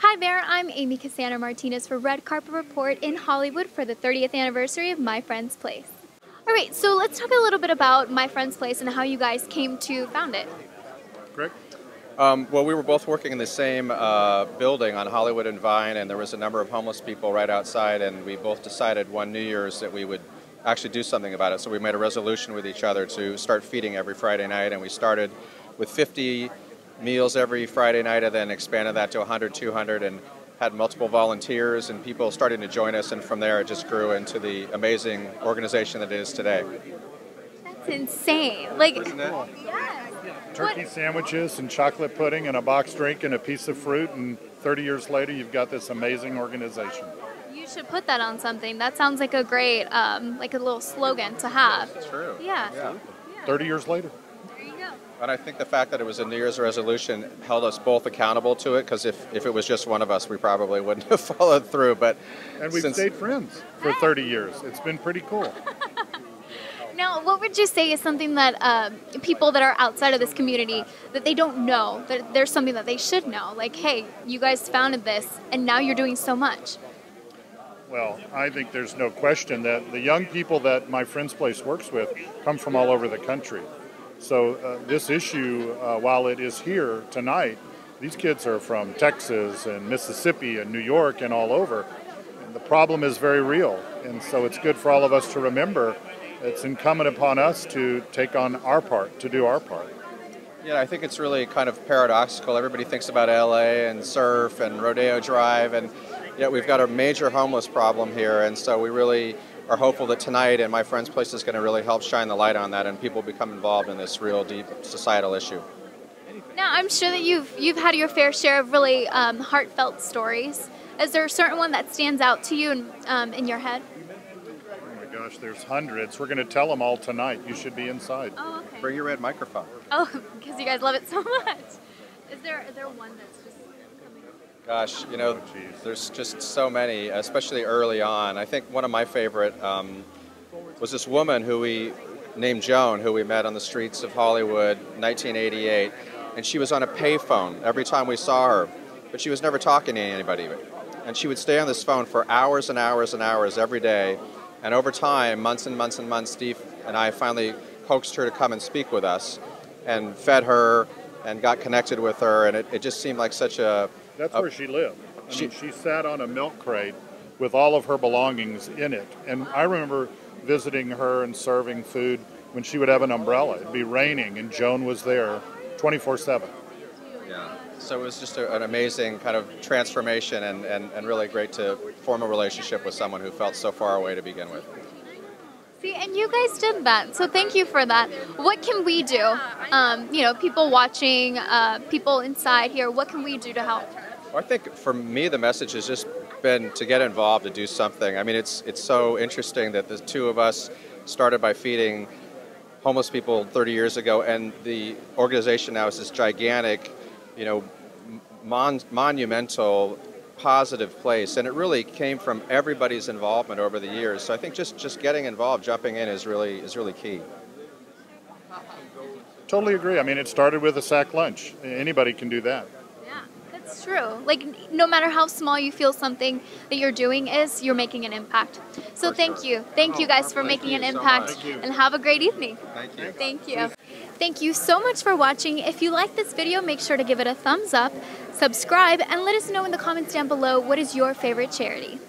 Hi there, I'm Amy Cassandra Martinez for Red Carpet Report in Hollywood for the 30th anniversary of My Friend's Place. Alright, so let's talk a little bit about My Friend's Place and how you guys came to found it. Craig? Well, we were both working in the same building on Hollywood and Vine, and there was a number of homeless people right outside, and we both decided one New Year's that we would actually do something about it. So we made a resolution with each other to start feeding every Friday night, and we started with 50 meals every Friday night and then expanded that to 100, 200, and had multiple volunteers and people starting to join us, and from there it just grew into the amazing organization that it is today. That's insane. Like, isn't it? Yes. Turkey sandwiches and chocolate pudding and a boxed drink and a piece of fruit, and 30 years later you've got this amazing organization. You should put that on something. That sounds like a great, like a little slogan to have. It's true. Yeah. 30 years later. There you go. And I think the fact that it was a New Year's resolution held us both accountable to it, because if it was just one of us, we probably wouldn't have followed through. But And we've stayed friends for 30 years. It's been pretty cool. Now, what would you say is something that people that are outside of this community, that they don't know, that there's something that they should know? Like, hey, you guys founded this, and now you're doing so much. Well, I think there's no question that the young people that My Friend's Place works with come from all over the country. So this issue, while it is here tonight, these kids are from Texas and Mississippi and New York and all over. And the problem is very real. And so it's good for all of us to remember it's incumbent upon us to take on our part, to do our part. yeah, I think it's really kind of paradoxical. Everybody thinks about LA and surf and Rodeo Drive, and yet we've got a major homeless problem here, and so we really are hopeful that tonight and My Friend's Place is going to really help shine the light on that and people become involved in this real deep societal issue. Now, I'm sure that you've had your fair share of really heartfelt stories. Is there a certain one that stands out to you in your head? Oh my gosh, there's hundreds. We're going to tell them all tonight. You should be inside. Oh, okay. Bring your red microphone. Oh, because you guys love it so much. Is there one that's just coming? Gosh, you know, there's just so many, especially early on. I think one of my favorite was this woman who we named Joan, who we met on the streets of Hollywood, 1988, and she was on a payphone every time we saw her, but she was never talking to anybody. And she would stay on this phone for hours and hours and hours every day, and over time, months and months and months, Steve and I finally coaxed her to come and speak with us, and fed her, and got connected with her, and it just seemed like such a... That's where she lived. I mean, she sat on a milk crate with all of her belongings in it. And I remember visiting her and serving food when she would have an umbrella. It'd be raining, and Joan was there 24/7. Yeah. So it was just an amazing kind of transformation, and really great to form a relationship with someone who felt so far away to begin with. See, and you guys did that, so thank you for that. What can we do? You know, people watching, people inside here, what can we do to help? Well, I think for me the message has just been to get involved, to do something. I mean, it's so interesting that the two of us started by feeding homeless people 30 years ago, and the organization now is this gigantic, you know, monumental, positive place, and it really came from everybody's involvement over the years. So I think just getting involved, jumping in is really key. Totally agree. I mean, it started with a sack lunch. Anybody can do that. Yeah, that's true. Like, no matter how small you feel something that you're doing is, you're making an impact. So thank you. Thank you guys for making an impact, and have a great evening. Thank you. Thank you. Thank you so much for watching. If you like this video, make sure to give it a thumbs up, subscribe, and let us know in the comments down below what is your favorite charity.